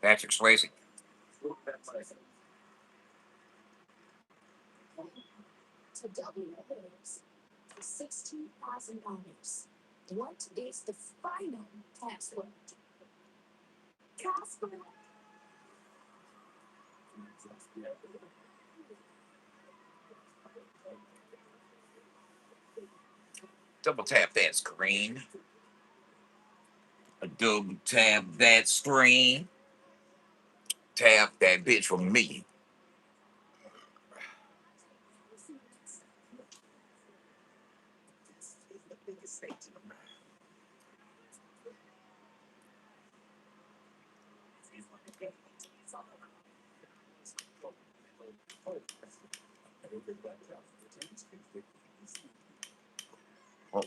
Patrick Swayze. Double tap that screen. Double tap that screen. Tap that bitch for me. Oh.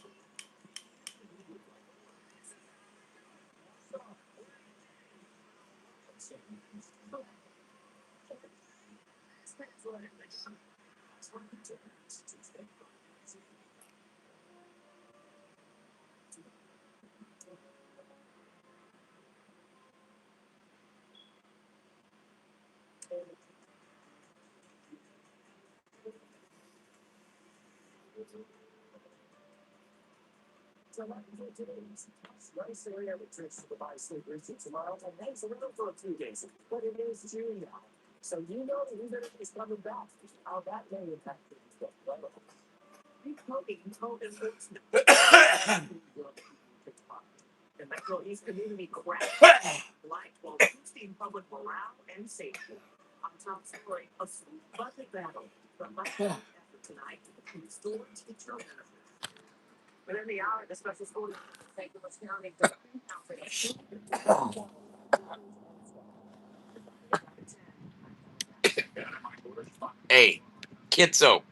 Hey, Kitso.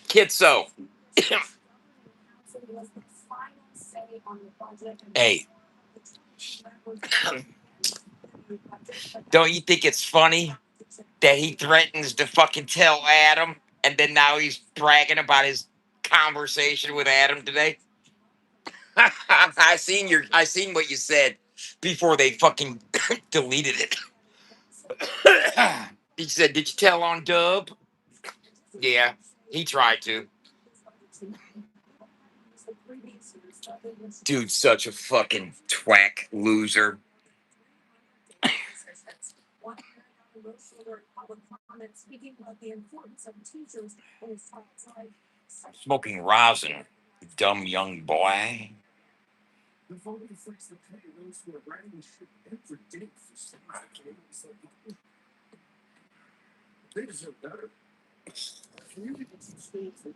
Kitso. Hey, don't you think it's funny that he threatens to fucking tell Adam, and then now he's bragging about his conversation with Adam today? I seen what you said before they fucking deleted it. He said, "Did you tell on Dub?" Yeah, he tried to. Dude's such a fucking twack loser. Smoking rosin, dumb young boy.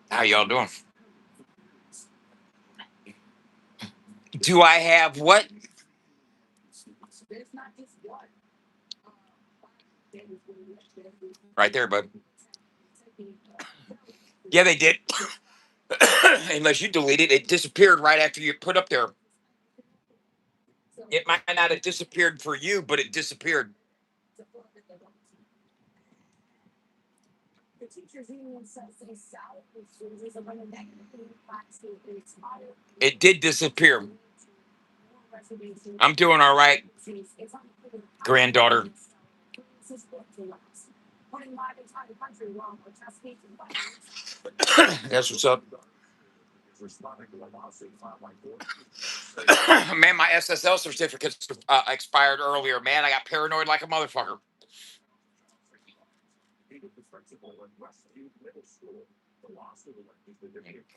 How y'all doing? Do I have what? Right there, bud. Yeah, they did. Unless you deleted it, it disappeared right after you put up there. It might not have disappeared for you, but it disappeared. It did disappear. I'm doing all right, granddaughter. That's what's up. Man, my SSL certificates expired earlier. Man, I got paranoid like a motherfucker.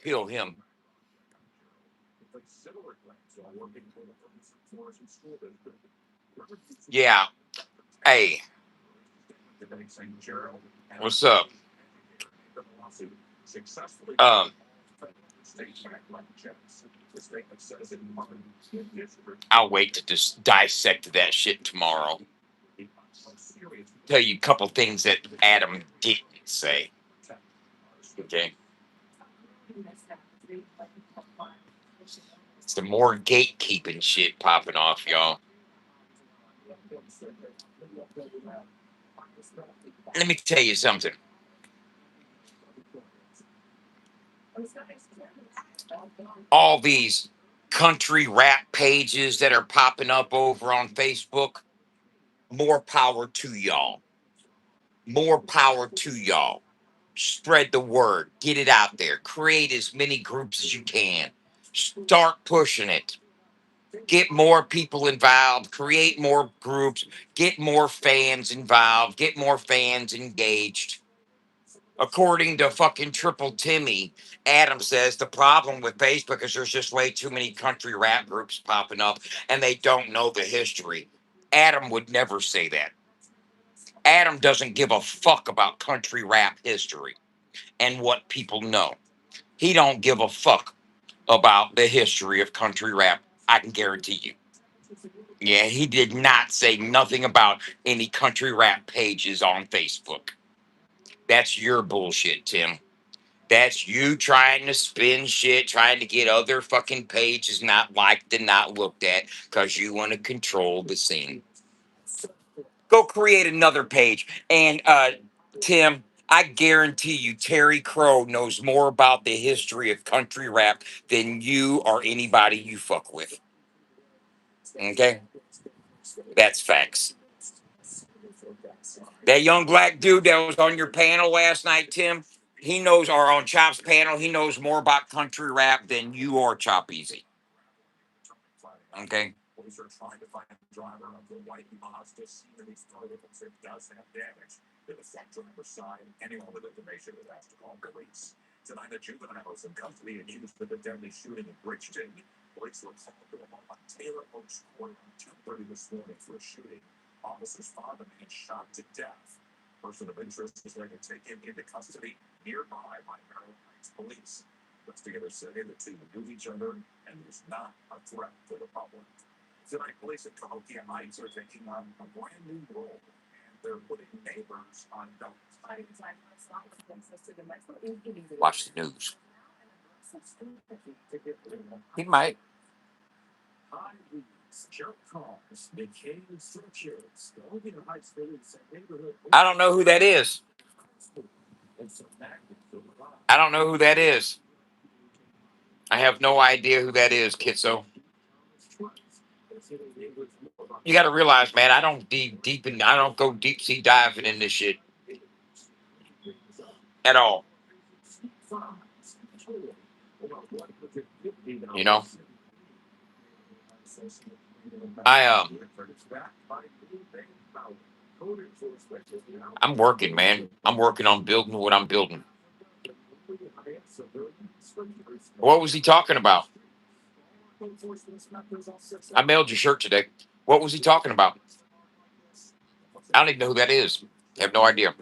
Kill him. Yeah. Hey, what's up? Um, I'll wait to just dissect that shit tomorrow. Tell you a couple things that Adam didn't say. Okay. Some more gatekeeping shit popping off, y'all. Let me tell you something. All these country rap pages that are popping up over on Facebook, more power to y'all. More power to y'all. Spread the word. Get it out there. Create as many groups as you can. Start pushing it. Get more people involved. Create more groups. Get more fans involved. Get more fans engaged. According to fucking Triple Timmy, Adam says the problem with Facebook is there's just way too many country rap groups popping up and they don't know the history. Adam would never say that. Adam doesn't give a fuck about country rap history and what people know. He don't give a fuck about the history of country rap. I can guarantee you. Yeah, he did not say nothing about any country rap pages on Facebook. That's your bullshit, Tim. That's you trying to spin shit, trying to get other fucking pages not liked and not looked at because you want to control the scene. Go create another page. And Tim, I guarantee you Terry Crow knows more about the history of country rap than you or anybody you fuck with. Okay? That's facts. That young black dude that was on your panel last night, Tim, he knows, or on Chop's panel, he knows more about country rap than you or Chop Easy. Okay. Watch the news. He might. I don't know who that is. I don't know who that is. I have no idea who that is, Kitso. You got to realize, man, I don't I don't go deep sea diving in this shit at all. You know, I I'm working, man. I'm working on building what I'm building. What was he talking about? I mailed your shirt today. What was he talking about? I don't even know who that is. I have no idea.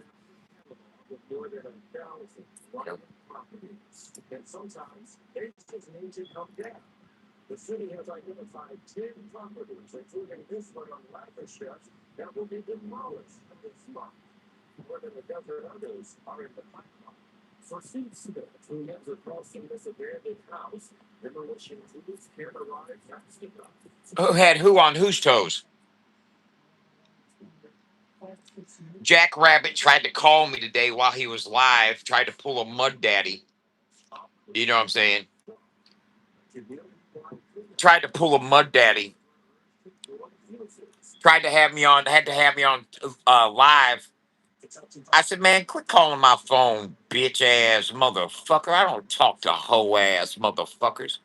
Who had who on whose toes? Jack Rabbit tried to call me today while he was live, tried to pull a mud daddy. You know what I'm saying? Tried to pull a mud daddy. Tried to have me on, had to have me on live. I said, man, quit calling my phone, bitch ass motherfucker. I don't talk to hoe ass motherfuckers.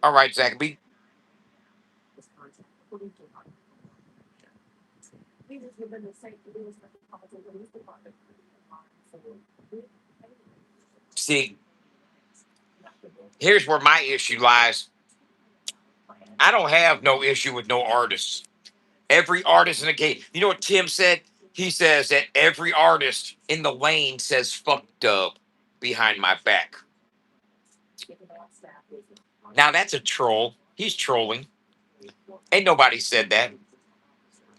All right, Zachary. See, here's where my issue lies. I don't have no issue with no artists. Every artist in the game. You know what Tim said? He says that every artist in the lane says fuck Dub behind my back. Now that's a troll. He's trolling. Ain't nobody said that.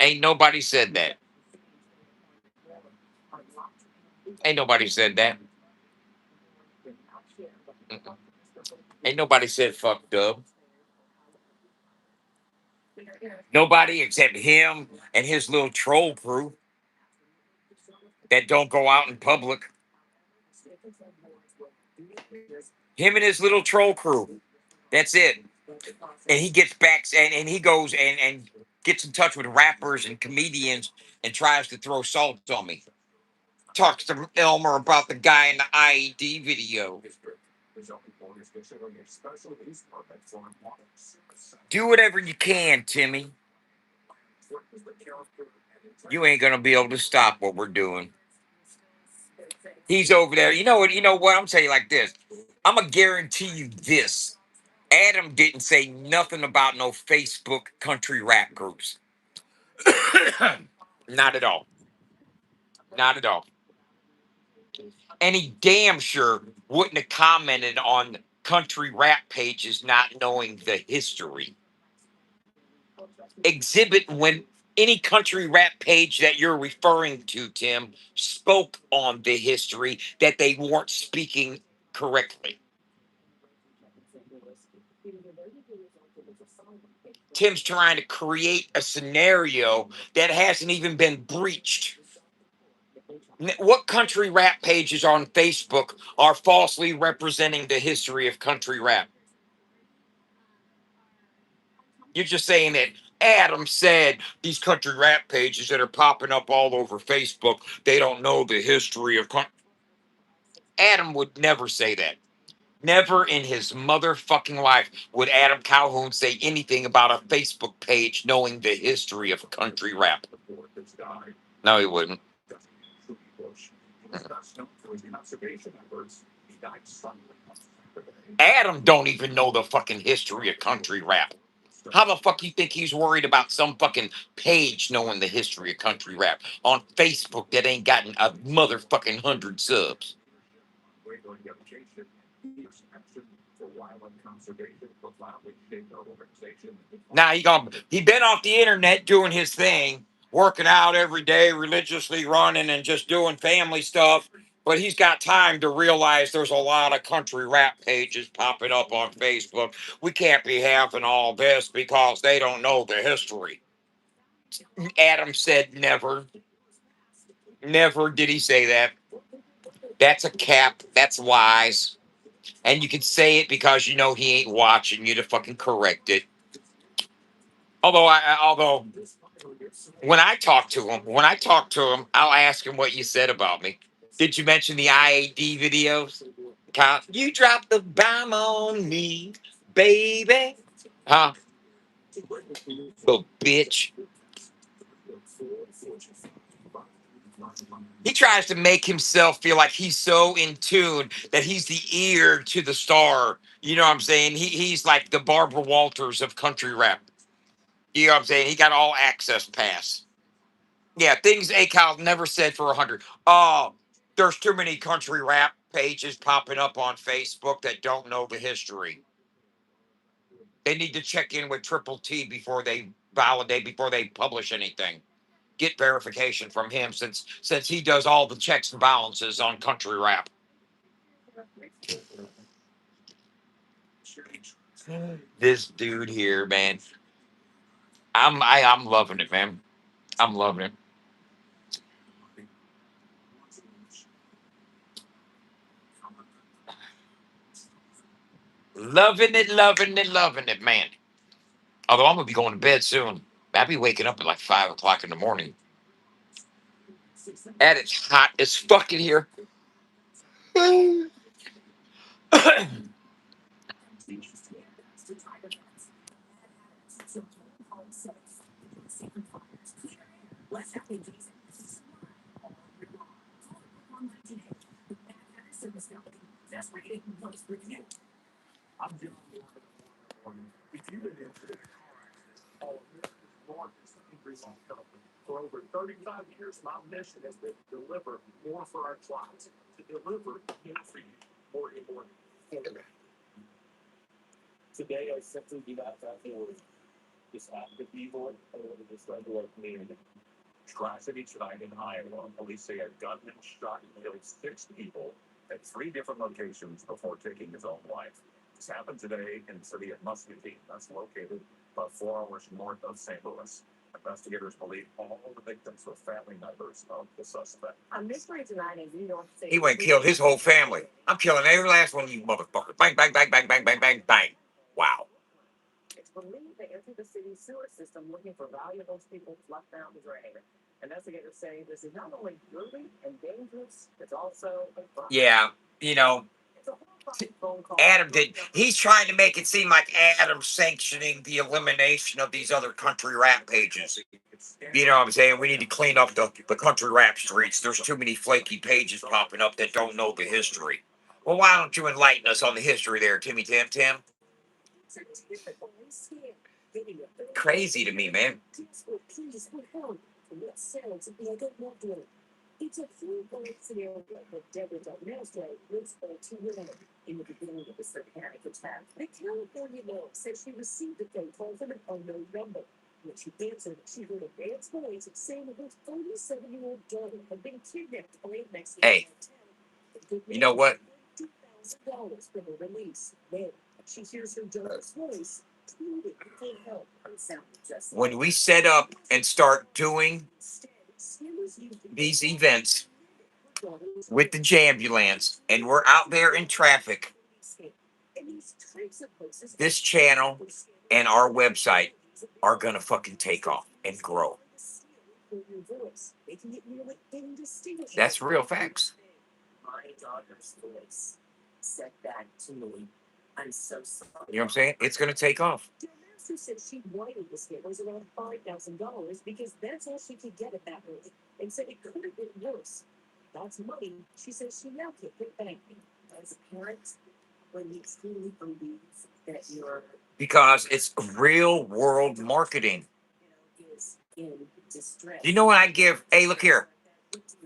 Ain't nobody said that. Ain't nobody said that. Mm-mm. Ain't nobody said fuck Dub. Nobody except him and his little troll crew that don't go out in public. Him and his little troll crew. That's it. And he gets back and he goes and gets in touch with rappers and comedians and tries to throw salt on me. Talks to Elmer about the guy in the IED video. Do whatever you can, Timmy. You ain't gonna be able to stop what we're doing. He's over there. You know what? You know what? I'm telling you like this. I'm gonna guarantee you this. Adam didn't say nothing about no Facebook country rap groups. Not at all. Not at all. And he damn sure wouldn't have commented on country rap pages not knowing the history. Exhibit when any country rap page that you're referring to, Tim, spoke on the history that they weren't speaking correctly. Tim's trying to create a scenario that hasn't even been breached. What country rap pages on Facebook are falsely representing the history of country rap? You're just saying that Adam said these country rap pages that are popping up all over Facebook, they don't know the history of country. Adam would never say that. Never in his motherfucking life would Adam Calhoun say anything about a Facebook page knowing the history of country rap. No, he wouldn't. Adam don't even know the fucking history of country rap. How the fuck you think he's worried about some fucking page knowing the history of country rap on Facebook that ain't gotten a motherfucking 100 subs? Now he been off the internet doing his thing, working out every day, religiously running and just doing family stuff. But he's got time to realize there's a lot of country rap pages popping up on Facebook. We can't be having all this because they don't know the history. Adam said never. Never did he say that. That's a cap. That's lies. And you can say it because you know he ain't watching you to fucking correct it. Although when I talk to him, I'll ask him what you said about me. Did you mention the IAD videos? Kyle, you dropped the bomb on me, baby. Huh? Little bitch. He tries to make himself feel like he's so in tune that he's the ear to the star. You know what I'm saying? He's like the Barbara Walters of country rap. You know what I'm saying? He got all access pass. Yeah, things Akal never said for 100. Oh, there's too many country rap pages popping up on Facebook that don't know the history. They need to check in with Triple T before they validate, before they publish anything. Get verification from him since he does all the checks and balances on country rap. This dude here, man. I'm loving it, man. I'm loving it. Loving it, loving it, man. Although I'm gonna be going to bed soon. I'll be waking up at like 5 o'clock in the morning. And it's hot as fuck in here. He went and killed his whole family. I'm killing every last one of you motherfuckers. Bang, bang, bang, bang, bang, bang, bang, bang. Wow. Yeah, you know, Adam did. He's trying to make it seem like Adam's sanctioning the elimination of these other country rap pages. You know what I'm saying? We need to clean up the country rap streets. There's too many flaky pages popping up that don't know the history. Well, why don't you enlighten us on the history there, Timmy Tim Tim? Crazy to me, man. Hey, you know what? When we set up and start doing these events with the Jambulance and we're out there in traffic, this channel and our website are gonna fucking take off and grow. That's real facts. You know what I'm saying? It's gonna take off. Because it's real world marketing. You know what I give? Hey, look here.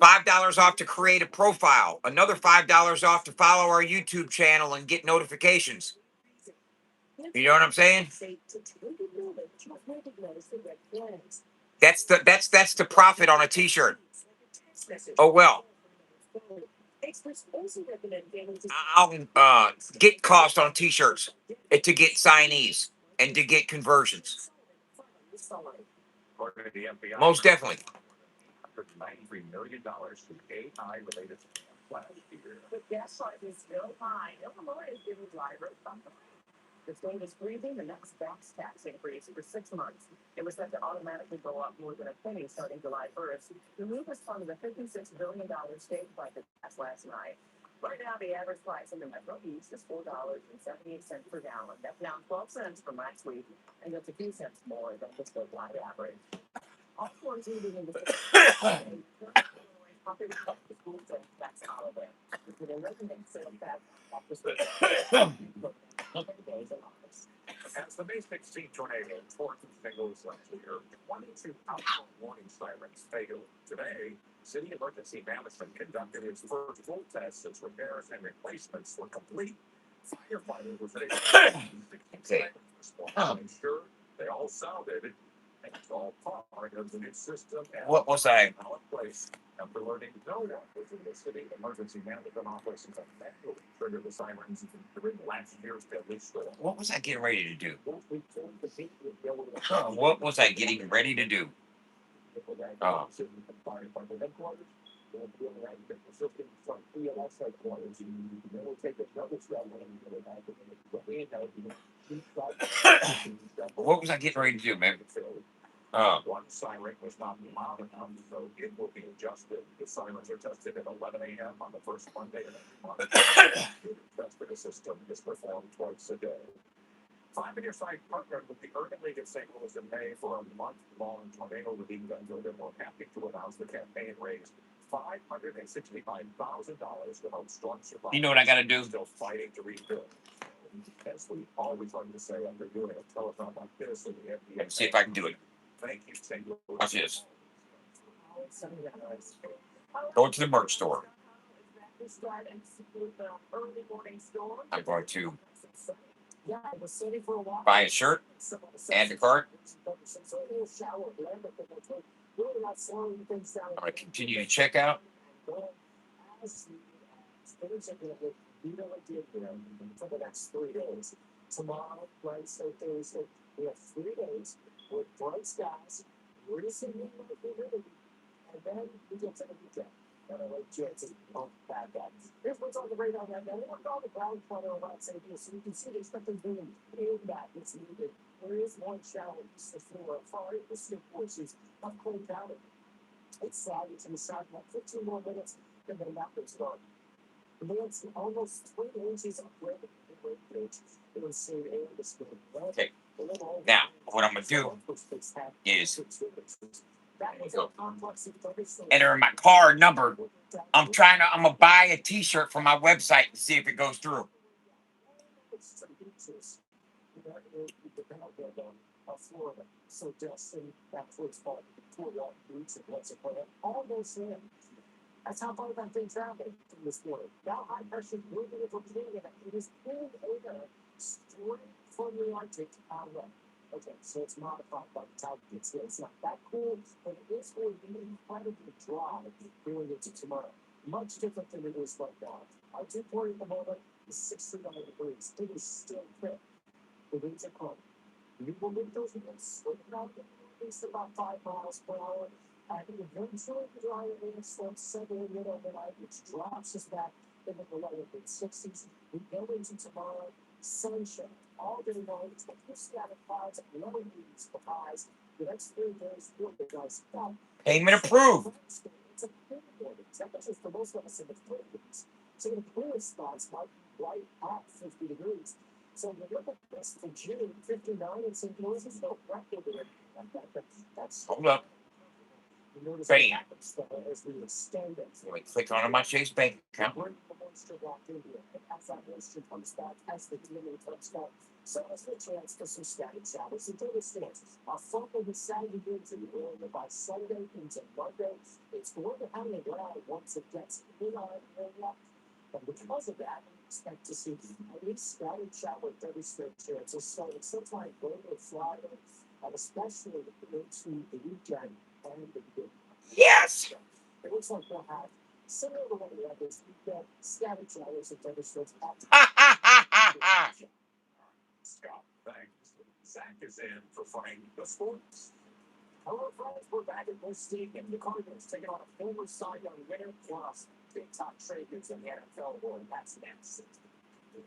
$5 off to create a profile. Another $5 off to follow our YouTube channel and get notifications. You know what I'm saying? That's the profit on a t-shirt. Oh well. I'll get cost on t-shirts to get signees and to get conversions. Most definitely. Okay. What was I? What was I getting ready to do? What was I getting ready to do? Oh, what was I getting ready to do, man? Oh, you know what I got to do? Let's see if I can do it. Watch this. Go to the merch store. I'm going to buy a shirt, add to cart. I'm going to continue to check out. Okay. Now, what I'm going to do is enter my card number. I'm going to buy a t-shirt for my website to see if it goes through. Payment approved. Hold up. Bam. Let me click on my Chase bank account. Yes.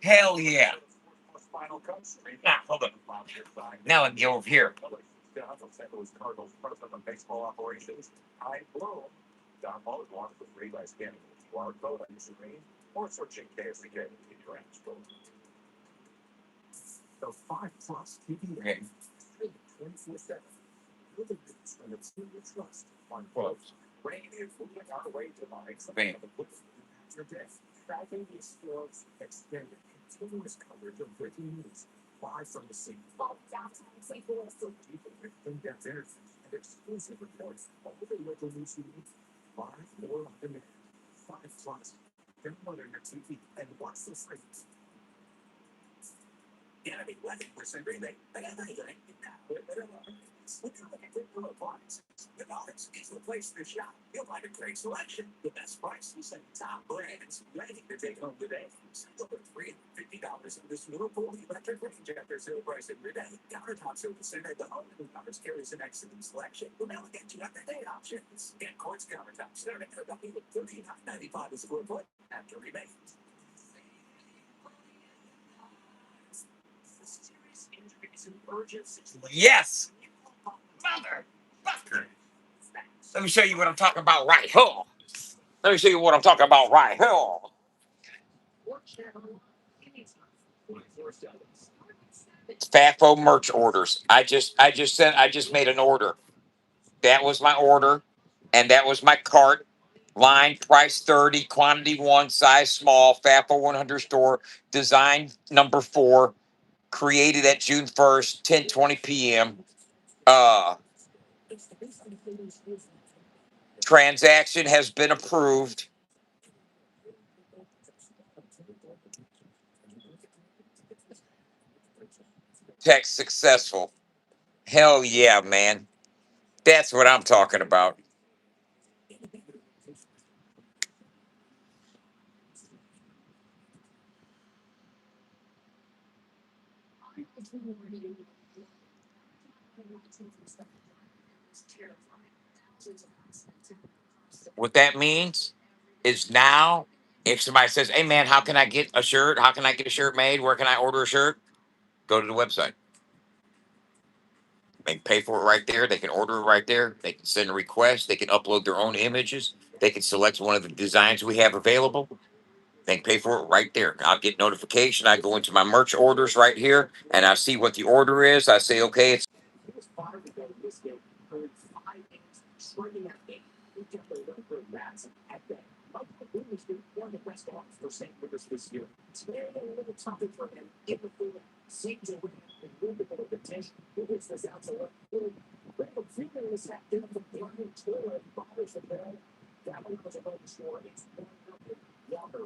Hell yeah. Now, hold on. Now I can go over here. Okay. Close. Bam. Yes, motherfucker. Let me show you what I'm talking about right here. Let me show you what I'm talking about right here. FAFO merch orders. I just made an order. That was my order, and that was my cart. Line price 30, quantity 1, size small, FAFO 100 store, design number 4, created at June 1st, 10:20 p.m. Uh Transaction has been approved. Text successful. Hell yeah, man. That's what I'm talking about. What that means is now, if somebody says, "Hey man, how can I get a shirt? How can I get a shirt made? Where can I order a shirt?" Go to the website. They can pay for it right there. They can order it right there. They can send a request. They can upload their own images. They can select one of the designs we have available. They can pay for it right there. I'll get notification. I go into my merch orders right here and I see what the order is. I say, okay, it's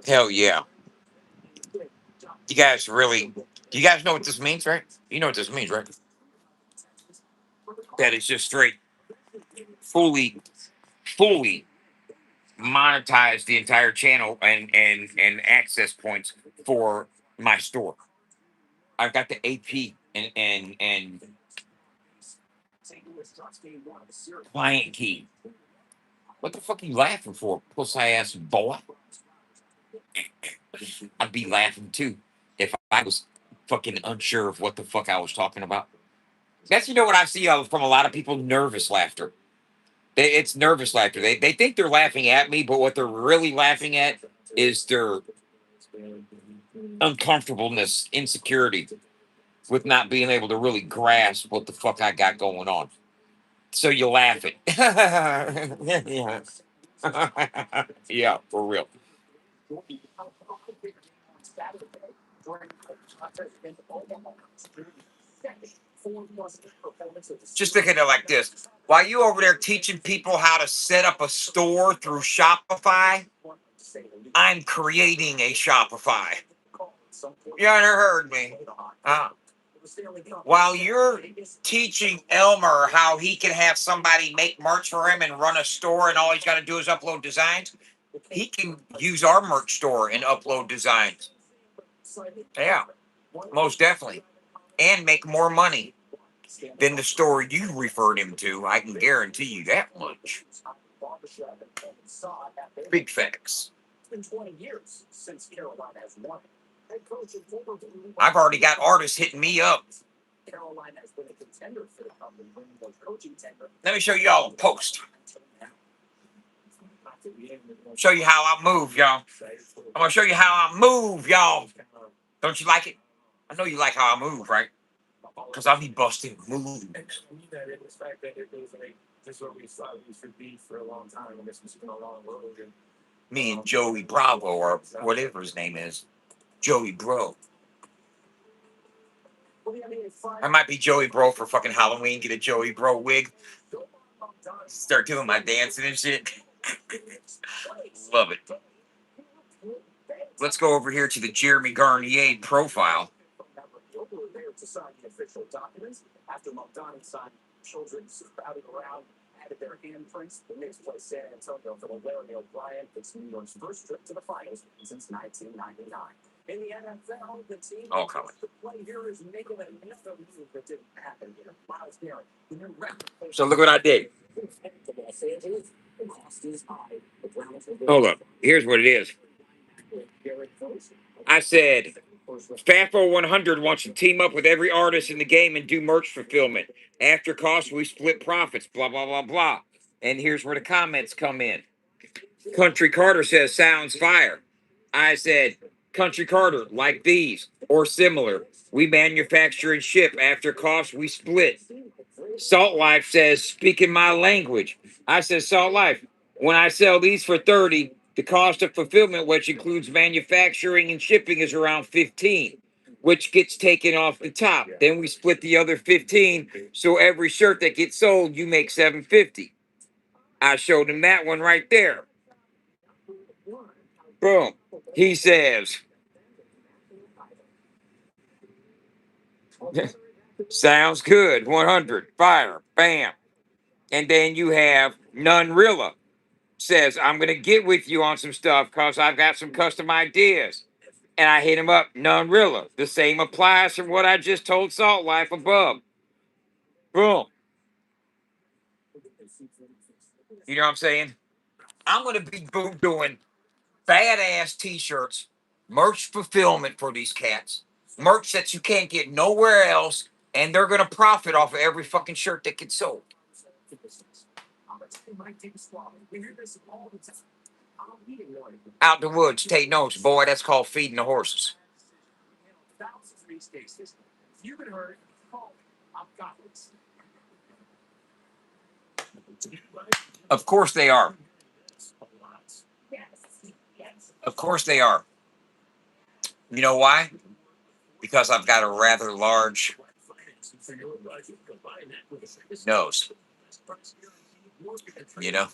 hell yeah. You guys really, you guys know what this means, right? You know what this means, right? That is just straight, fully monetize the entire channel and access points for my store. I've got the AP and client key. What the fuck are you laughing for, pussy ass boy? I'd be laughing too if I was fucking unsure of what the fuck I was talking about. That's, you know what I see from a lot of people, nervous laughter. It's nervous laughter. They think they're laughing at me, but what they're really laughing at is their uncomfortableness, insecurity with not being able to really grasp what the fuck I got going on. So you laugh it. Yeah. Yeah, for real. Just think of it like this. While you over there teaching people how to set up a store through Shopify, I'm creating a Shopify. You ever heard me? Uh, while you're teaching Elmer how he can have somebody make merch for him and run a store, and all he's got to do is upload designs, he can use our merch store and upload designs. Yeah, most definitely. And make more money than the store you referred him to. I can guarantee you that much. Big facts. I've already got artists hitting me up. Let me show y'all a post. Show you how I move, y'all. I'm gonna show you how I move, y'all. Don't you like it? I know you like how I move, right? Because I'll be busting moves. Me and Joey Bravo, or whatever his name is, Joey Bro. I might be Joey Bro for fucking Halloween. Get a Joey Bro wig. Start doing my dancing and shit. Love it. Let's go over here to the Jeremy Garnier profile. All coming. So look what I did. Hold up. Here's what it is. I said, Fafo 100 wants to team up with every artist in the game and do merch fulfillment. After cost, we split profits, blah, blah, blah, blah. And here's where the comments come in. Country Carter says, sounds fire. I said, Country Carter, like these or similar. We manufacture and ship. After cost, we split. Salt Life says, speaking my language. I said, Salt Life, when I sell these for 30, the cost of fulfillment, which includes manufacturing and shipping, is around 15, which gets taken off the top. Then we split the other 15. So every shirt that gets sold, you make 750. I showed him that one right there. Boom. He says, sounds good. 100. Fire. Bam. And then you have Nunrilla says, I'm going to get with you on some stuff because I've got some custom ideas. And I hit him up, Nunrilla. The same applies from what I just told Salt Life above. Boom. You know what I'm saying? I'm going to be doing badass t-shirts, merch fulfillment for these cats, merch that you can't get nowhere else, and they're going to profit off of every fucking shirt that gets sold. Out the woods, take notes, boy. That's called feeding the horses. Of course they are. Of course they are. You know why? Because I've got a rather large nose. You know?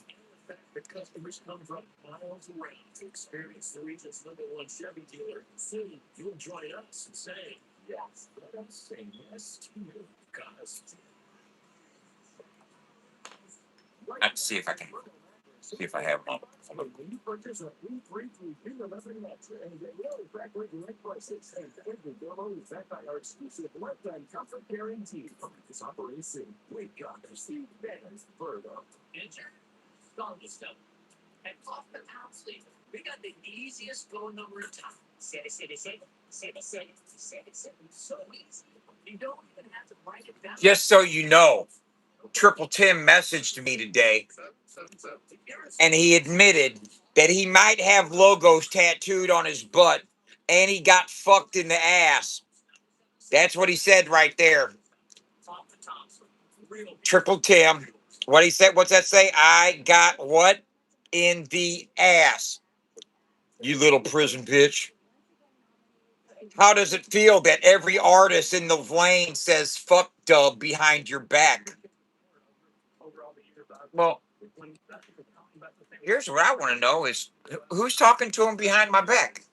I have to see if I can. See if I have one. Just so you know, Triple Tim messaged me today, and he admitted that he might have logos tattooed on his butt, and he got fucked in the ass. That's what he said right there. Triple Tim. What he said? What's that say? I got what? In the ass. You little prison bitch. How does it feel that every artist in the lane says fuck dub behind your back? Well, here's what I want to know is who's talking to him behind my back?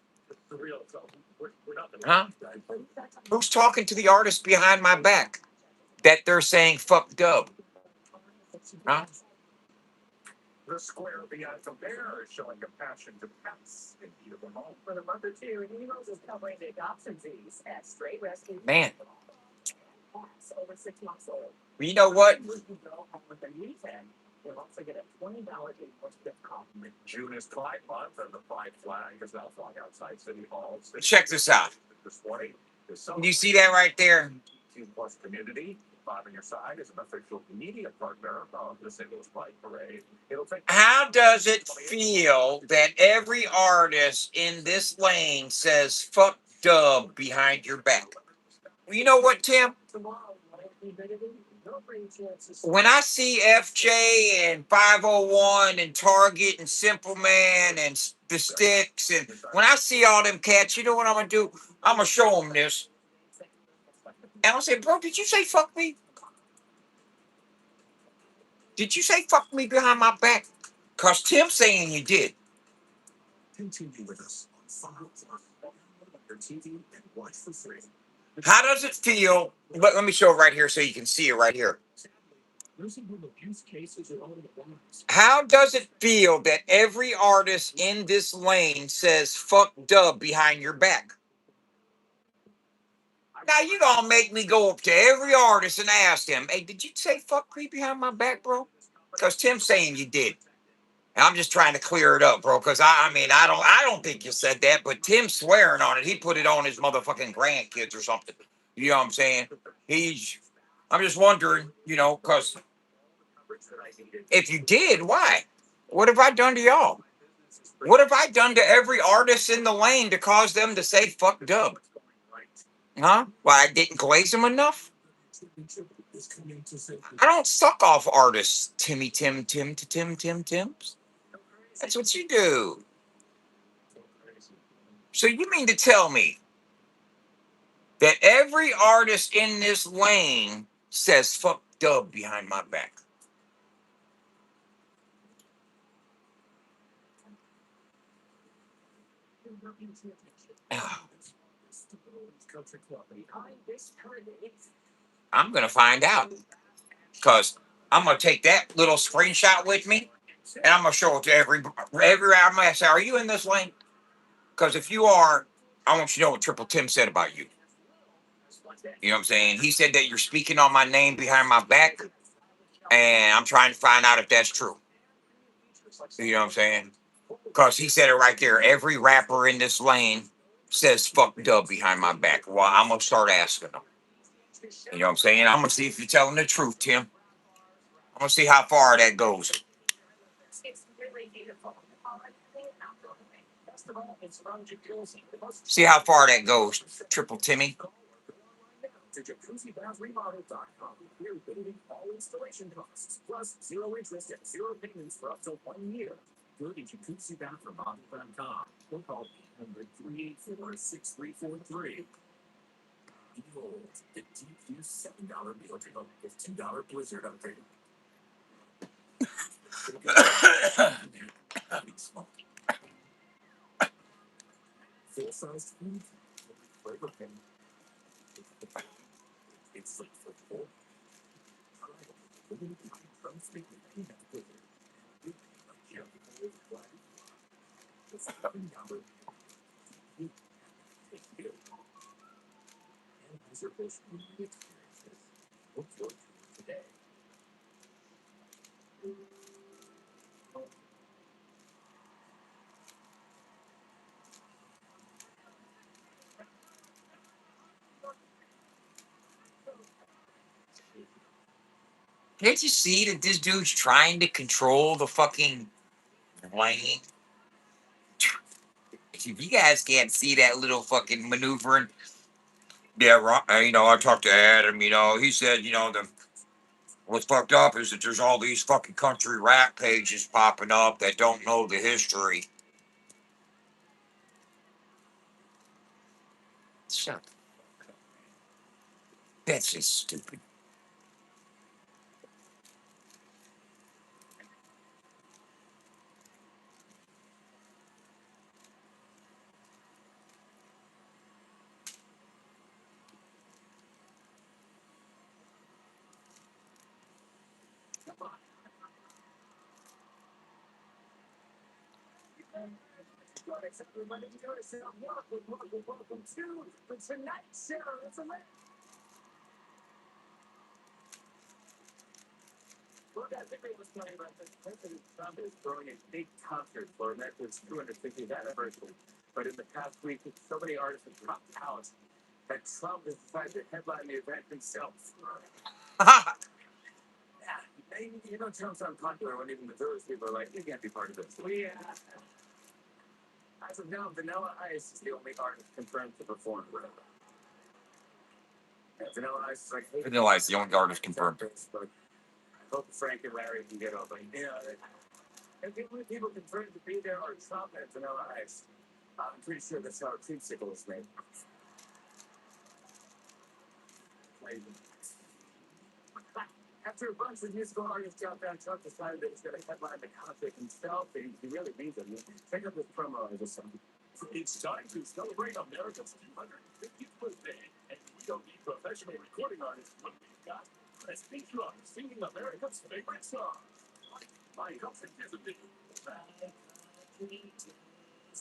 Huh? Who's talking to the artist behind my back that they're saying fuck dub? Huh? Man. You know what? Check this out. You see that right there? How does it feel that every artist in this lane says fuck dub behind your back? You know what, Tim? When I see FJ and 501 and Target and Simple Man and the Sticks, and when I see all them cats, you know what I'm gonna do? I'm gonna show them this, and I'll say, "Bro, did you say fuck me? Did you say fuck me behind my back? Cause Tim saying you did." How does it feel? Let me show it right here so you can see it right here. How does it feel that every artist in this lane says fuck Dub behind your back? Now you gonna make me go up to every artist and ask them, "Hey, did you say fuck me behind my back, bro?" Because Tim's saying you did. And I'm just trying to clear it up, bro. Because I mean, I don't think you said that, but Tim's swearing on it. He put it on his motherfucking grandkids or something. You know what I'm saying? He's. I'm just wondering, because if you did, why? What have I done to y'all? What have I done to every artist in the lane to cause them to say fuck Dub? Huh? Why I didn't glaze them enough? I don't suck off artists, Timmy Tim Tim to Tims. That's what you do. So you mean to tell me that every artist in this lane says fuck Dub behind my back? Ah, I'm gonna find out because I'm gonna take that little screenshot with me and I'm gonna show it to every. I'm gonna say, "Are you in this lane?" Because if you are, I want you to know what Triple Tim said about you. You know what I'm saying? He said that you're speaking on my name behind my back, and I'm trying to find out if that's true. You know what I'm saying? Because he said it right there. Every rapper in this lane says fuck Dub behind my back. Well, I'm going to start asking them. You know what I'm saying? I'm going to see if you're telling the truth, Tim. I'm going to see how far that goes. See how far that goes, Triple Timmy. Can't you see that this dude's trying to control the fucking lane? If you guys can't see that little fucking maneuvering, yeah, I talked to Adam. He said, what's fucked up is that there's all these fucking country rap pages popping up that don't know the history. Shut up. That's just stupid. Vanilla Ice, the only artist confirmed. Hope Frank and Larry can get over. And the only people confirmed to be there are Trump and Vanilla Ice. I'm pretty sure that's how Creamsicle is made. After a bunch of musical artists dropped out, Trump decided that he's going to headline the concert himself. He really means it. Check out this promo of this song. It's time to celebrate America's 250th birthday. And we don't need professional recording artists. What we've got. Let's feature on singing America's favorite song. My cousin is a big and land is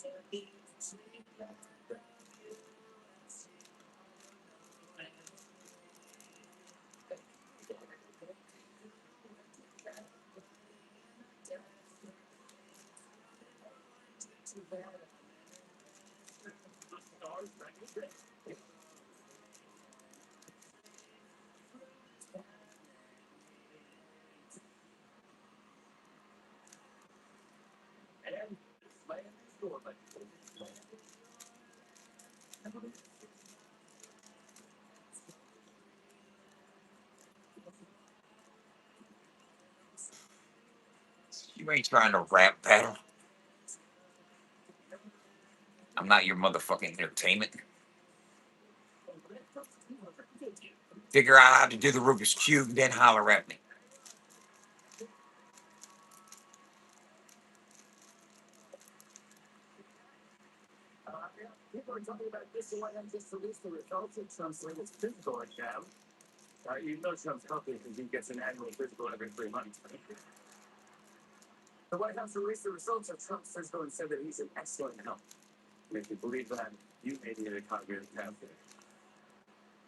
your You ain't trying to rap battle. I'm not your motherfucking entertainment. Figure out how to do the Rubik's Cube, then holler at me. People are talking about this one and just released the results of Trump's latest physical exam. You know Trump's healthy because he gets an annual physical every 3 months. The White House released the results of Trump's physical and said that he's in excellent health. If you believe that, you may need a cognitive pathway.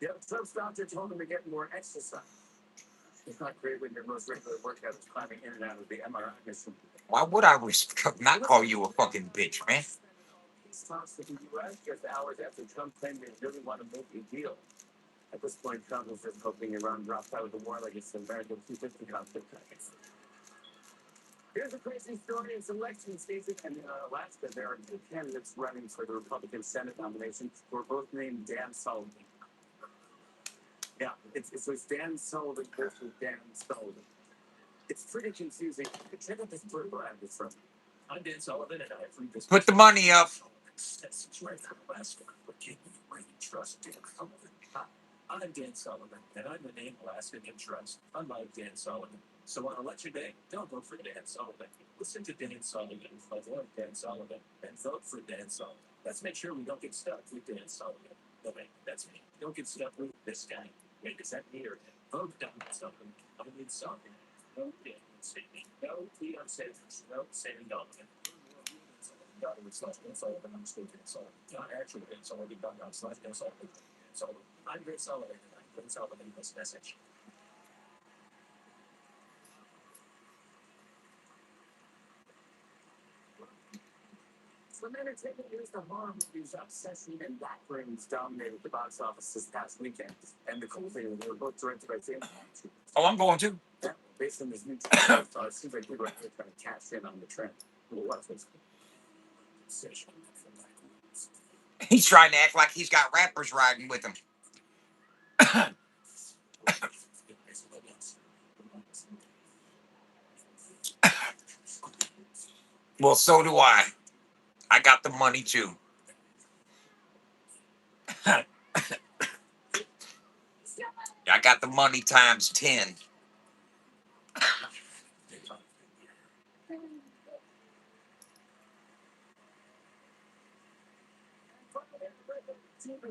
Yeah, Trump's doctor told him to get more exercise. It's not great when your most regular workout is climbing in and out of the MRI machine. Why would I not call you a fucking bitch, man? These talks with the U.S. just hours after Trump claimed they really want to make a deal. At this point, Trump was just hoping Iran drops out of the war like it's an American 250 conflict. Here's a crazy story. It's election season, and in Alaska, there are two candidates running for the Republican Senate nomination who are both named Dan Sullivan. Yeah, it's Dan Sullivan versus Dan Sullivan. It's pretty confusing. Check out this political ad from. I'm Dan Sullivan, and I read this. Put the money up. That's right from Alaska. But can you really trust Dan Sullivan? I'm Dan Sullivan, and I'm the name Alaska can trust, unlike Dan Sullivan. So on election day, don't vote for Dan Sullivan. Listen to Dan Sullivan, avoid Dan Sullivan, and vote for Dan Sullivan. Let's make sure we don't get stuck with Dan Sullivan. No, wait, that's me. Don't get stuck with this guy. Wait, is that me or him? Vote Dan Sullivan. I'm in Sullivan. No Dan Sydney. No T.R. Sanders. No Sandy Donovan. God, it's not Dan Sullivan. I'm still Dan Sullivan. Not actually Dan Sullivan. Not slash Dan Sullivan. Dan Sullivan. I'm Dan Sullivan, and I'm Dan Sullivan in this message. From entertainment news to horror movies, Obsession and Backbrains dominated the box office this past weekend. And the cool thing is they were both directed by James Cameron. Oh, I'm going to. Yeah, based on this new trailer, it seems like people are actually trying to cash in on the trend. What's this? Obsession. He's trying to act like he's got rappers riding with him. Well, so do I. I got the money too. I got the money times 10.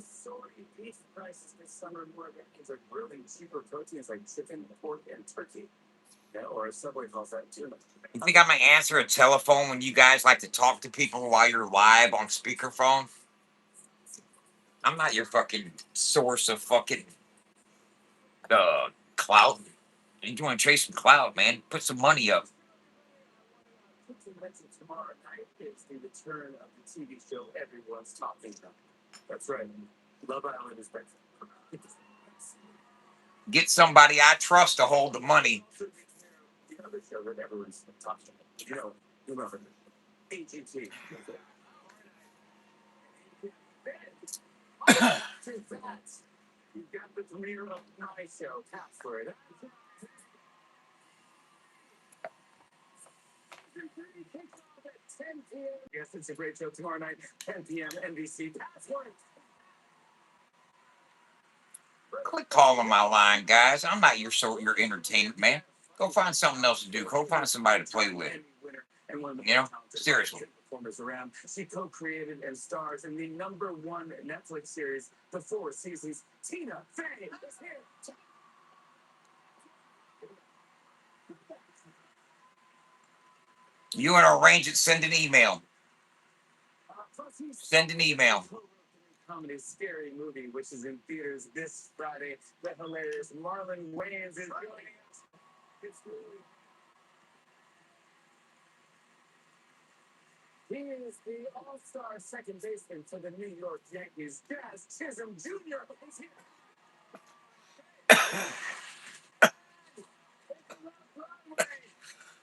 Soaring beef prices this summer. More Americans are grilling cheaper proteins like chicken, pork, and turkey. Yeah, or as Subway calls that tuna. You think I might answer a telephone when you guys like to talk to people while you're live on speakerphone? I'm not your fucking source of fucking clout. You want to chase some clout, man? Put some money up. Tomorrow night is the return of the TV show everyone's talking about. That's right. Love Island is back. Get somebody I trust to hold the money. The other show that everyone's talking about. You know, remember AGT. Too fast. You got the premiere of my show, Password. Yes, it's a great show tomorrow night, 10 p.m. NBC. Password. Quit calling my line, guys. I'm not your entertainment, man. Go find something else to do. Go find somebody to play with. You know, seriously. Performers around. She co-created and stars in the #1 Netflix series, The Four Seasons. Tina Fey is here. You want to arrange it? Send an email. Send an email. Comedy Scary Movie, which is in theaters this Friday. The hilarious Marlon Wayans is joining us. It's really... He is the all-star second baseman for the New York Yankees. Jazz Chisholm Jr. is here.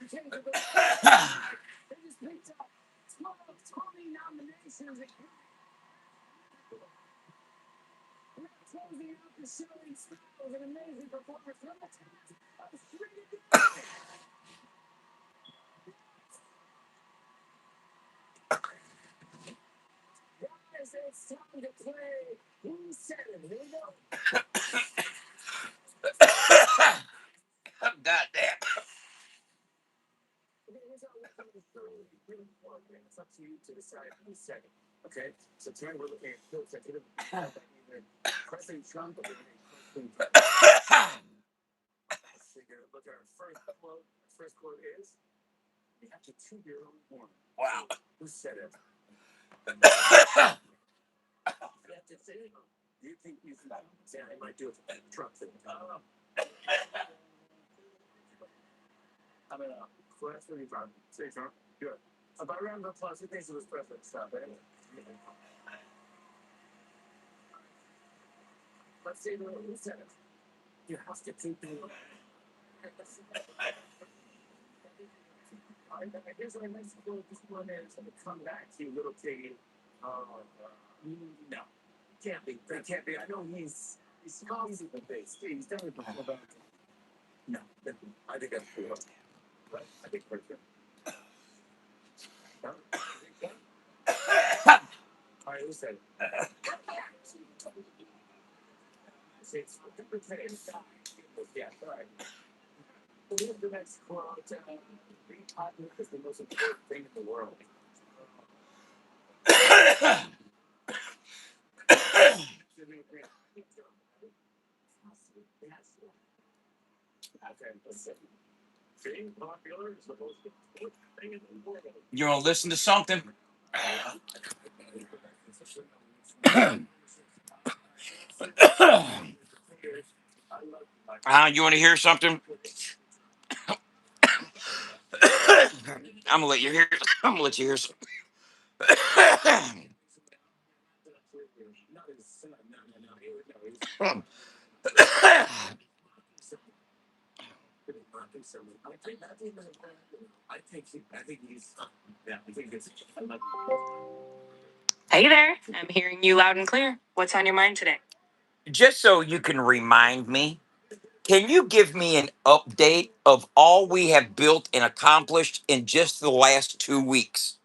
They just picked up 12 Tony nominations. We're closing out the show in style with an amazing performance from the cast of Shredded. Guys, it's time to play Who Said It? Here we go. Goddamn. Okay, here's how we're going to show you the green fork, and it's up to you to decide who said it. Okay, so tonight we're looking at quotes that could have either President Trump or Clinton. Look at our first quote. Our first quote is, "You have to toot your own horn." Wow. Who said it? You have to say it. Do you think you should say I might do it for Trump? I mean, class 35. Say Trump. Good. By round of applause, who thinks it was President Trump? Let's see who said it. You have to toot your own. Here's what I meant to do. This one is to come back to you, little piggy. No, can't be. That can't be. I know he's causing the base. He's done it before. But no, I think that's cool. But I think we're good. No? All right, who said it? It's yeah, all right. So here's the next quote. Being popular is the most important thing in the world. Okay, let's see. Being popular is the most important thing in the world. You want to listen to something? You want to hear something? I'm gonna let you hear. I'm gonna let you hear something. Hey there, I'm hearing you loud and clear. What's on your mind today? Just so you can remind me, can you give me an update of all we have built and accomplished in just the last 2 weeks?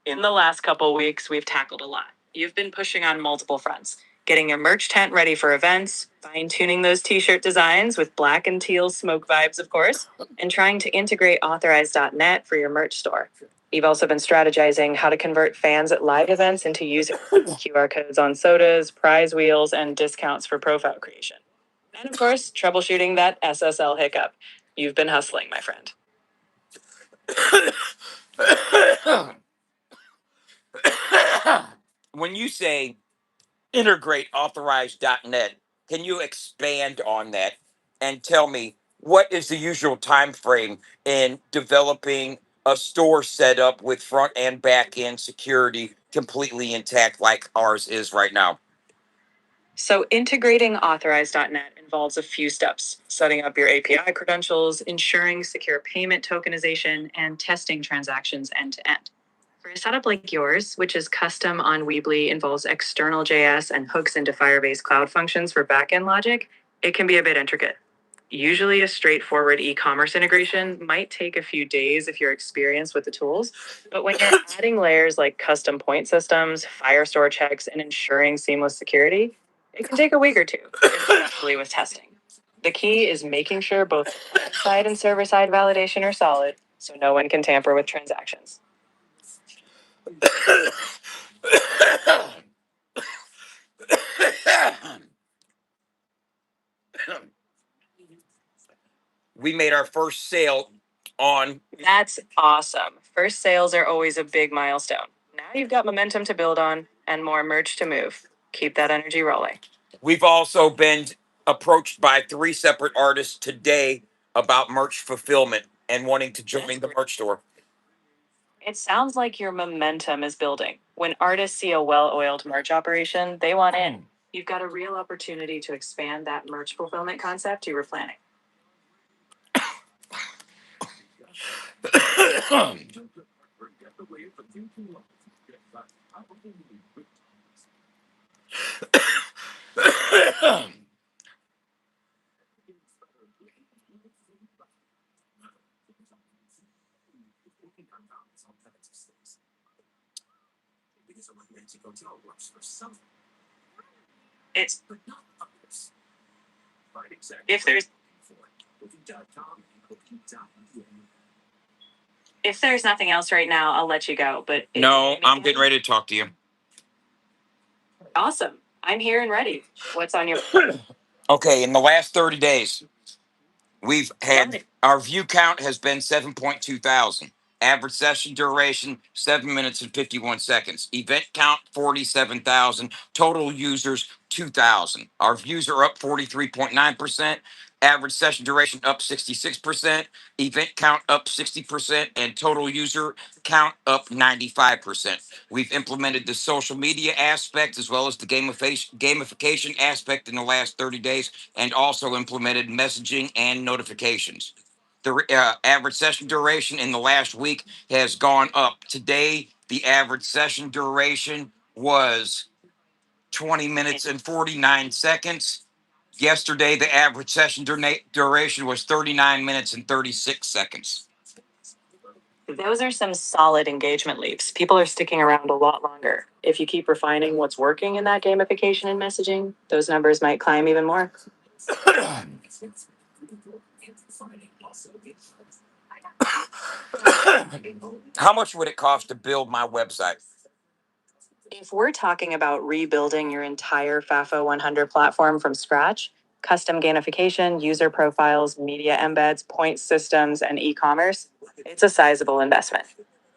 In the last couple weeks, we've tackled a lot. You've been pushing on multiple fronts, getting your merch tent ready for events, fine-tuning those t-shirt designs with black and teal smoke vibes, of course, and trying to integrate Authorize.net for your merch store. You've also been strategizing how to convert fans at live events into users, QR codes on sodas, prize wheels, and discounts for profile creation. And of course, troubleshooting that SSL hiccup. You've been hustling, my friend. When you say integrate Authorize.net, can you expand on that and tell me what is the usual time frame in developing a store setup with front and back end security completely intact like ours is right now? So integrating Authorize.net involves a few steps: setting up your API credentials, ensuring secure payment tokenization, and testing transactions end to end. For a setup like yours, which is custom on Weebly, involves external JS and hooks into Firebase Cloud Functions for backend logic, it can be a bit intricate. Usually, a straightforward e commerce integration might take a few days if you're experienced with the tools. But when you're adding layers like custom point systems, Firestore checks, and ensuring seamless security, it can take a week or two, especially with testing. The key is making sure both side and server side validation are solid so no one can tamper with transactions. We made our first sale on. That's awesome. First sales are always a big milestone. Now you've got momentum to build on and more merch to move. Keep that energy rolling. We've also been approached by 3 separate artists today about merch fulfillment and wanting to join the merch store. It sounds like your momentum is building. When artists see a well oiled merch operation, they want in. You've got a real opportunity to expand that merch fulfillment concept you were planning. It's if there's if there's nothing else right now, I'll let you go. But No, I'm getting ready to talk to you. Awesome. I'm here and ready. What's on your Okay, in the last 30 days, we've had Got it. our view count has been 7.2 thousand. Average session duration 7 minutes and 51 seconds. Event count 47,000. Total users 2,000. Our views are up 43.9%. Average session duration up 66%. Event count up 60%. And total user count up 95%. We've implemented the social media aspect as well as the gamification aspect in the last 30 days, and also implemented messaging and notifications. The average session duration in the last week has gone up. Today, the average session duration was 20 minutes and 49 seconds. Yesterday, the average session duration was 39 minutes and 36 seconds. Those are some solid engagement leaps. People are sticking around a lot longer. If you keep refining what's working in that gamification and messaging, those numbers might climb even more. How much would it cost to build my website? If we're talking about rebuilding your entire FAFO 100 platform from scratch, custom gamification, user profiles, media embeds, point systems, and e commerce, it's a sizable investment.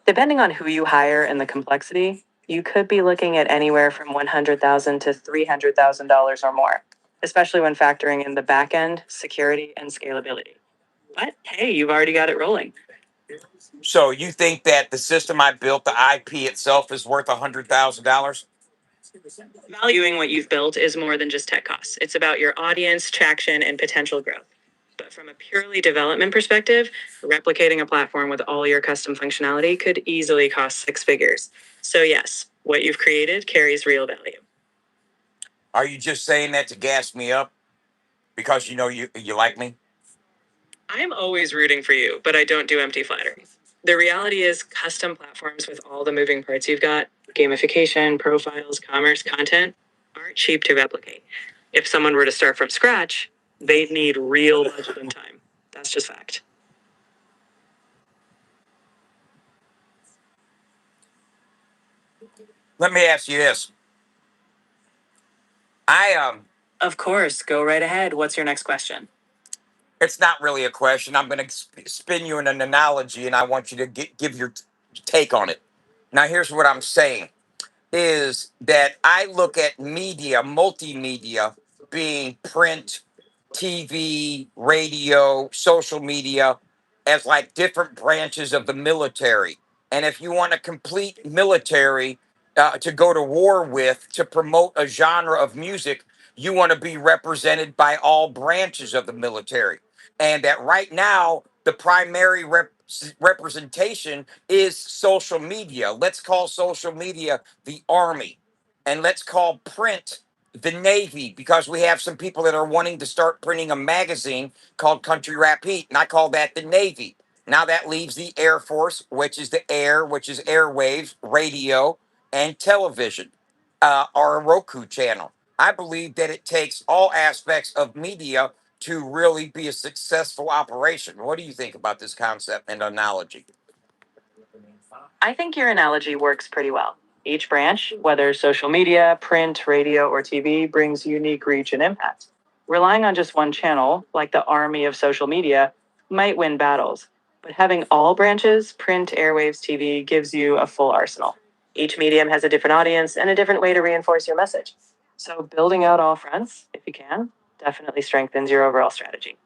Depending on who you hire and the complexity, you could be looking at anywhere from $100,000 to $300,000 or more, especially when factoring in the back end, security, and scalability. But hey, you've already got it rolling. So you think that the system I built, the IP itself, is worth $100,000? Valuing what you've built is more than just tech costs. It's about your audience, traction, and potential growth. But from a purely development perspective, replicating a platform with all your custom functionality could easily cost 6 figures. So yes, what you've created carries real value. Are you just saying that to gas me up because you know you like me? I'm always rooting for you, but I don't do empty flattery. The reality is, custom platforms with all the moving parts you've got, gamification, profiles, commerce, content, aren't cheap to replicate. If someone were to start from scratch, they'd need real budget and time. That's just fact. Let me ask you this. Of course, go right ahead. What's your next question? It's not really a question. I'm going to spin you in an analogy, and I want you to give your take on it. Now, here's what I'm saying. Is that I look at media, multimedia, being print, TV, radio, social media, as like different branches of the military. And if you want a complete military to go to war with, to promote a genre of music, you want to be represented by all branches of the military. And that right now, the primary representation is social media. Let's call social media the army, and let's call print the Navy, because we have some people that are wanting to start printing a magazine called Country Rap Heat, and I call that the Navy. Now that leaves the Air Force, which is the air, which is airwaves, radio, and television, our Roku channel. I believe that it takes all aspects of media to really be a successful operation. What do you think about this concept and analogy? I think your analogy works pretty well. Each branch, whether social media, print, radio, or TV, brings unique reach and impact. Relying on just one channel, like the army of social media, might win battles. But having all branches, print, airwaves, TV, gives you a full arsenal. Each medium has a different audience and a different way to reinforce your message. So building out all fronts, if you can, definitely strengthens your overall strategy.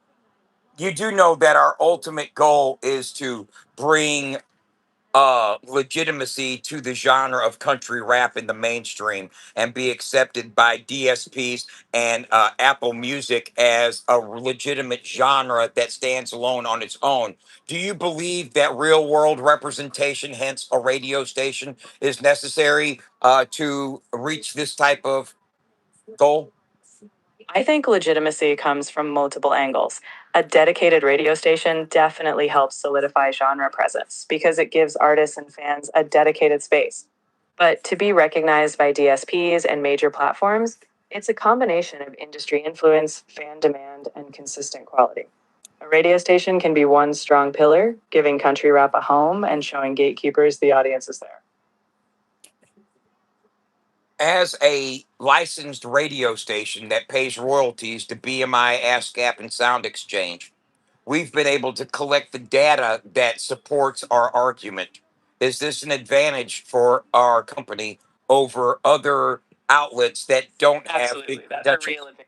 You do know that our ultimate goal is to bring legitimacy to the genre of country rap in the mainstream and be accepted by DSPs and Apple Music as a legitimate genre that stands alone on its own. Do you believe that real world representation, hence a radio station, is necessary to reach this type of goal? I think legitimacy comes from multiple angles. A dedicated radio station definitely helps solidify genre presence because it gives artists and fans a dedicated space. But to be recognized by DSPs and major platforms, it's a combination of industry influence, fan demand, and consistent quality. A radio station can be one strong pillar, giving country rap a home and showing gatekeepers the audience is there. As a licensed radio station that pays royalties to BMI, ASCAP, and Sound Exchange, we've been able to collect the data that supports our argument. Is this an advantage for our company over other outlets that don't have Absolutely, big that's a production? real advantage.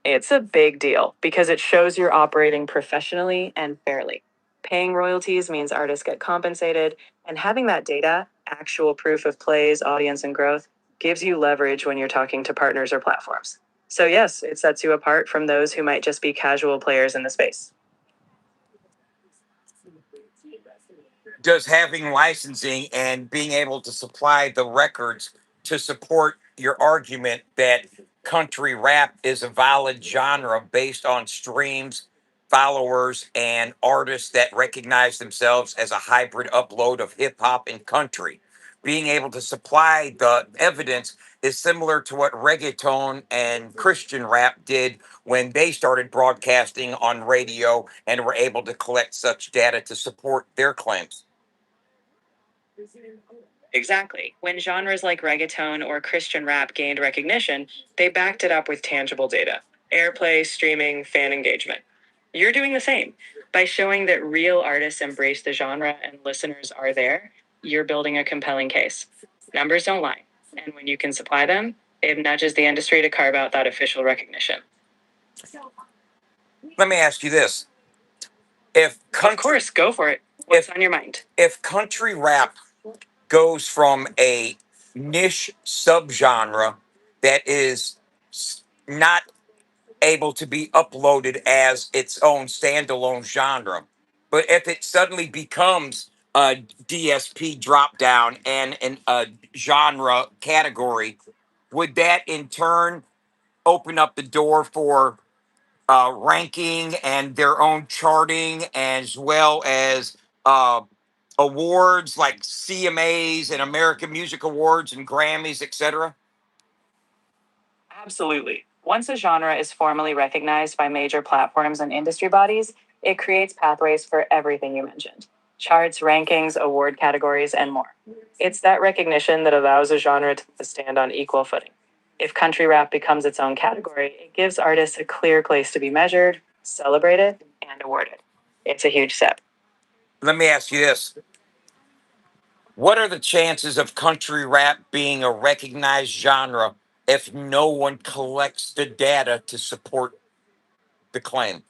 It's a big deal because it shows you're operating professionally and fairly. Paying royalties means artists get compensated, and having that data, actual proof of plays, audience, and growth, gives you leverage when you're talking to partners or platforms. So, yes, it sets you apart from those who might just be casual players in the space. Does having licensing and being able to supply the records to support your argument that country rap is a valid genre based on streams, followers, and artists that recognize themselves as a hybrid upload of hip hop and country? Being able to supply the evidence is similar to what reggaeton and Christian rap did when they started broadcasting on radio and were able to collect such data to support their claims. Exactly. When genres like reggaeton or Christian rap gained recognition, they backed it up with tangible data: airplay, streaming, fan engagement. You're doing the same. By showing that real artists embrace the genre and listeners are there, you're building a compelling case. Numbers don't lie. And when you can supply them, it nudges the industry to carve out that official recognition. Let me ask you this. If Of country course, go for it. What's on your mind? if country rap goes from a niche subgenre that is not able to be uploaded as its own standalone genre, but if it suddenly becomes a DSP drop down and a genre category, would that in turn open up the door for ranking and their own charting, as well as uh, awards like CMAs and American Music Awards and Grammys, etc.? Absolutely. Once a genre is formally recognized by major platforms and industry bodies, it creates pathways for everything you mentioned: charts, rankings, award categories, and more. It's that recognition that allows a genre to stand on equal footing. If country rap becomes its own category, it gives artists a clear place to be measured, celebrated, and awarded. It's a huge step. Let me ask you this. What are the chances of country rap being a recognized genre if no one collects the data to support the claim?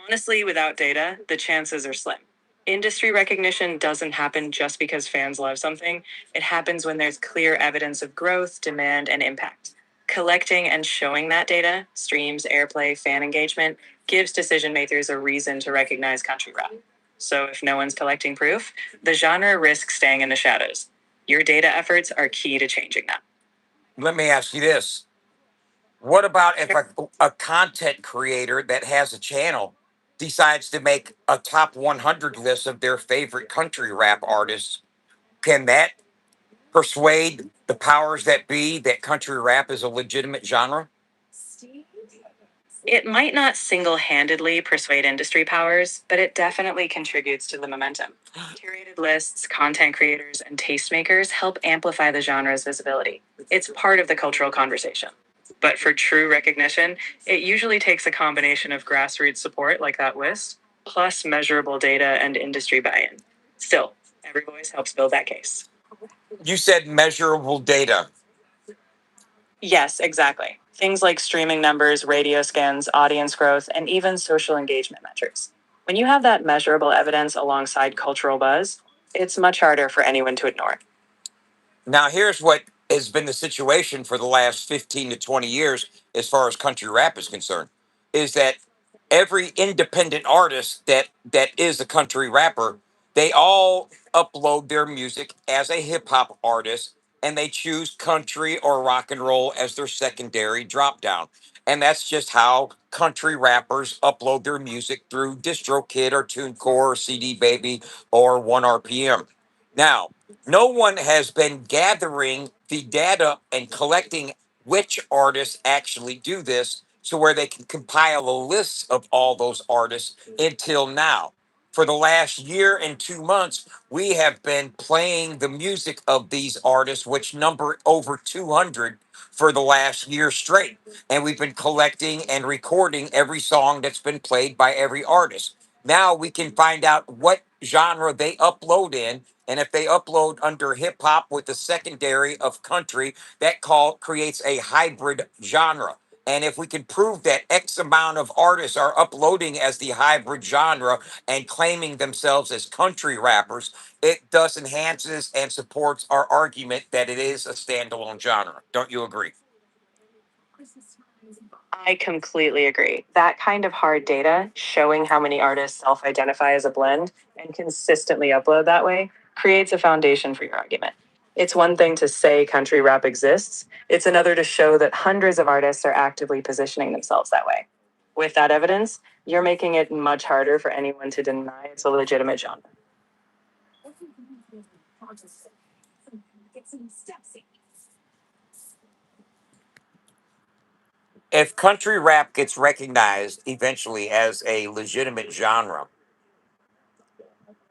Honestly, without data, the chances are slim. Industry recognition doesn't happen just because fans love something. It happens when there's clear evidence of growth, demand, and impact. Collecting and showing that data, streams, airplay, fan engagement, gives decision makers a reason to recognize country rap. So if no one's collecting proof, the genre risks staying in the shadows. Your data efforts are key to changing that. Let me ask you this. What about if a content creator that has a channel decides to make a top 100 list of their favorite country rap artists? Can that persuade the powers that be that country rap is a legitimate genre? It might not single handedly persuade industry powers, but it definitely contributes to the momentum. Curated lists, content creators, and tastemakers help amplify the genre's visibility. It's part of the cultural conversation. But for true recognition, it usually takes a combination of grassroots support, like that list, plus measurable data and industry buy in. Still, every voice helps build that case. You said measurable data. Yes, exactly. Things like streaming numbers, radio scans, audience growth, and even social engagement metrics. When you have that measurable evidence alongside cultural buzz, it's much harder for anyone to ignore. Now, here's what has been the situation for the last 15 to 20 years as far as country rap is concerned is that every independent artist that is a country rapper, they all upload their music as a hip hop artist and they choose country or rock and roll as their secondary drop down. And that's just how country rappers upload their music through DistroKid or TuneCore or CD Baby or 1RPM. Now, no one has been gathering the data and collecting which artists actually do this so where they can compile a list of all those artists until now. For the last year and 2 months, we have been playing the music of these artists, which number over 200 for the last year straight. And we've been collecting and recording every song that's been played by every artist. Now we can find out what genre they upload in, and if they upload under hip hop with the secondary of country, that call creates a hybrid genre. And if we can prove that X amount of artists are uploading as the hybrid genre and claiming themselves as country rappers, it thus enhances and supports our argument that it is a standalone genre. Don't you agree? I completely agree. That kind of hard data, showing how many artists self identify as a blend and consistently upload that way, creates a foundation for your argument. It's one thing to say country rap exists, it's another to show that hundreds of artists are actively positioning themselves that way. With that evidence, you're making it much harder for anyone to deny it's a legitimate genre. If country rap gets recognized eventually as a legitimate genre,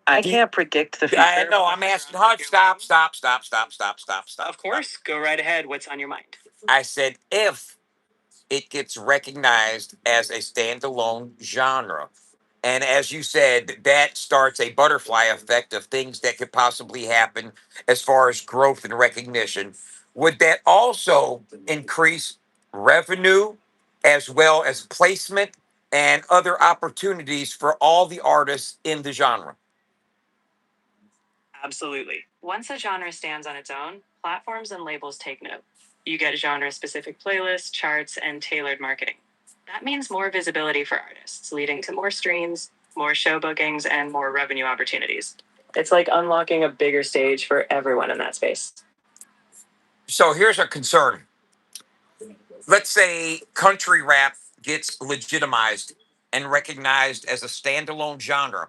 I can't predict the future. I know. I'm asking. Hard. Stop. Stop. Stop. Stop. Stop. Stop. Stop. Of course, go right ahead. What's on your mind? I said if it gets recognized as a standalone genre, and as you said, that starts a butterfly effect of things that could possibly happen as far as growth and recognition. Would that also increase revenue as well as placement and other opportunities for all the artists in the genre? Absolutely. Once a genre stands on its own, platforms and labels take note. You get genre specific playlists, charts, and tailored marketing. That means more visibility for artists, leading to more streams, more show bookings, and more revenue opportunities. It's like unlocking a bigger stage for everyone in that space. So here's a concern. Let's say country rap gets legitimized and recognized as a standalone genre.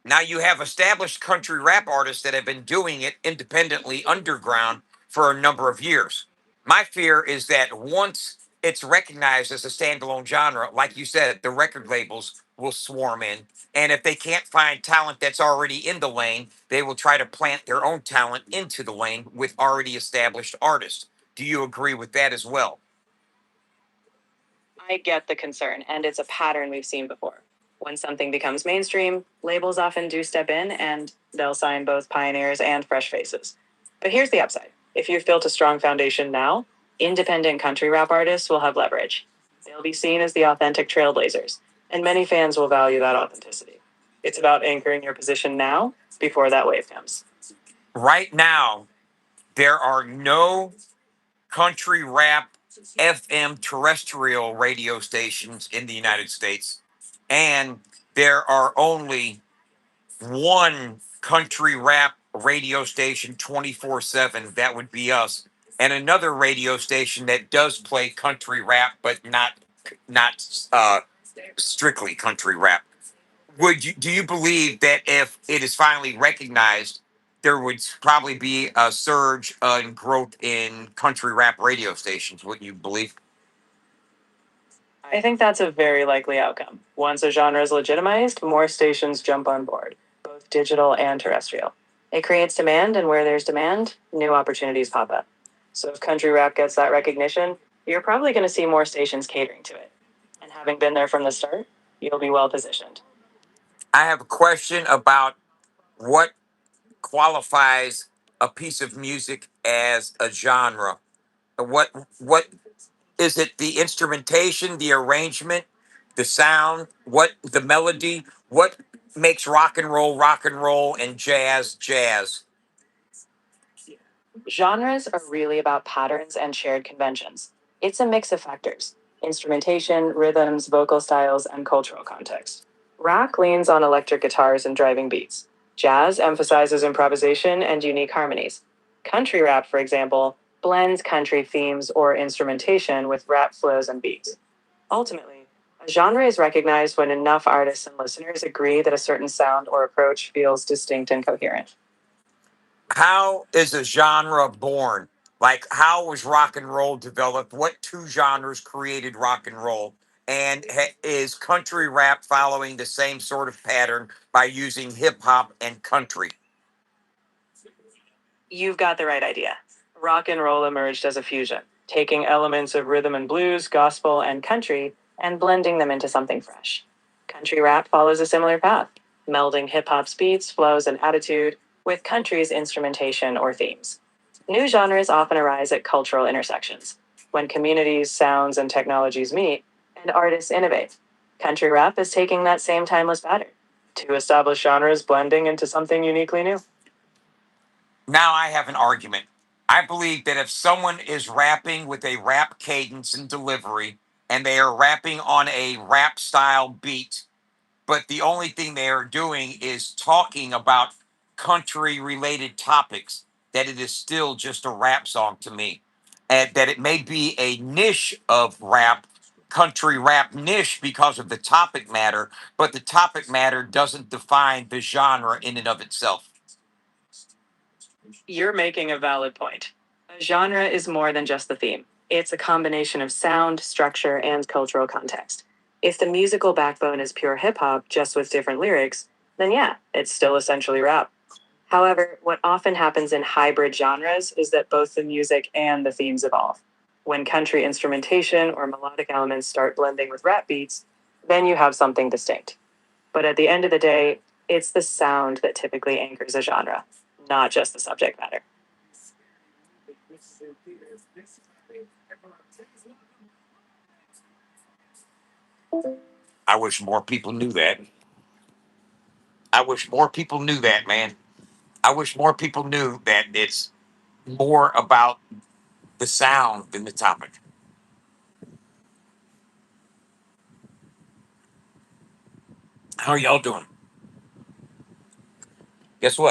Now you have established country rap artists that have been doing it independently underground for a number of years. My fear is that once it's recognized as a standalone genre, like you said, the record labels will swarm in. And if they can't find talent that's already in the lane, they will try to plant their own talent into the lane with already established artists. Do you agree with that as well? I get the concern, and it's a pattern we've seen before. When something becomes mainstream, labels often do step in and they'll sign both pioneers and fresh faces. But here's the upside: if you've built a strong foundation now, independent country rap artists will have leverage. They'll be seen as the authentic trailblazers, and many fans will value that authenticity. It's about anchoring your position now before that wave comes. Right now, there are no country rap FM terrestrial radio stations in the United States, and there are only one country rap radio station 24/7. That would be us, and another radio station that does play country rap, but not strictly country rap. Do you believe that if it is finally recognized, there would probably be a surge in growth in country rap radio stations? Wouldn't you believe? I think that's a very likely outcome. Once a genre is legitimized, more stations jump on board, both digital and terrestrial. It creates demand, and where there's demand, new opportunities pop up. So if country rap gets that recognition, you're probably going to see more stations catering to it. And having been there from the start, you'll be well positioned. I have a question about what qualifies a piece of music as a genre. What is it? The instrumentation, the arrangement, the sound, what the melody, what makes rock and roll, and jazz jazz? Genres are really about patterns and shared conventions. It's a mix of factors: instrumentation, rhythms, vocal styles, and cultural context. Rock leans on electric guitars and driving beats. Jazz emphasizes improvisation and unique harmonies. Country rap, for example, blends country themes or instrumentation with rap flows and beats. Ultimately, a genre is recognized when enough artists and listeners agree that a certain sound or approach feels distinct and coherent. How is a genre born? Like, how was rock and roll developed? What two genres created rock and roll? And is country rap following the same sort of pattern by using hip hop and country? You've got the right idea. Rock and roll emerged as a fusion, taking elements of rhythm and blues, gospel, and country, and blending them into something fresh. Country rap follows a similar path, melding hip hop's beats, flows, and attitude with country's instrumentation or themes. New genres often arise at cultural intersections, when communities, sounds, and technologies meet, and artists innovate. Country rap is taking that same timeless pattern, two established genres blending into something uniquely new. Now I have an argument. I believe that if someone is rapping with a rap cadence and delivery, and they are rapping on a rap style beat, but the only thing they are doing is talking about country related topics, that it is still just a rap song to me. And that it may be a niche of rap, country rap niche because of the topic matter, but the topic matter doesn't define the genre in and of itself. You're making a valid point. A genre is more than just the theme. It's a combination of sound, structure, and cultural context. If the musical backbone is pure hip hop, just with different lyrics, then yeah, it's still essentially rap. However, what often happens in hybrid genres is that both the music and the themes evolve. When country instrumentation or melodic elements start blending with rap beats, then you have something distinct. But at the end of the day, it's the sound that typically anchors a genre, not just the subject matter. I wish more people knew that. I wish more people knew that, man. I wish more people knew that it's more about the sound than the topic. How are y'all doing? Guess what?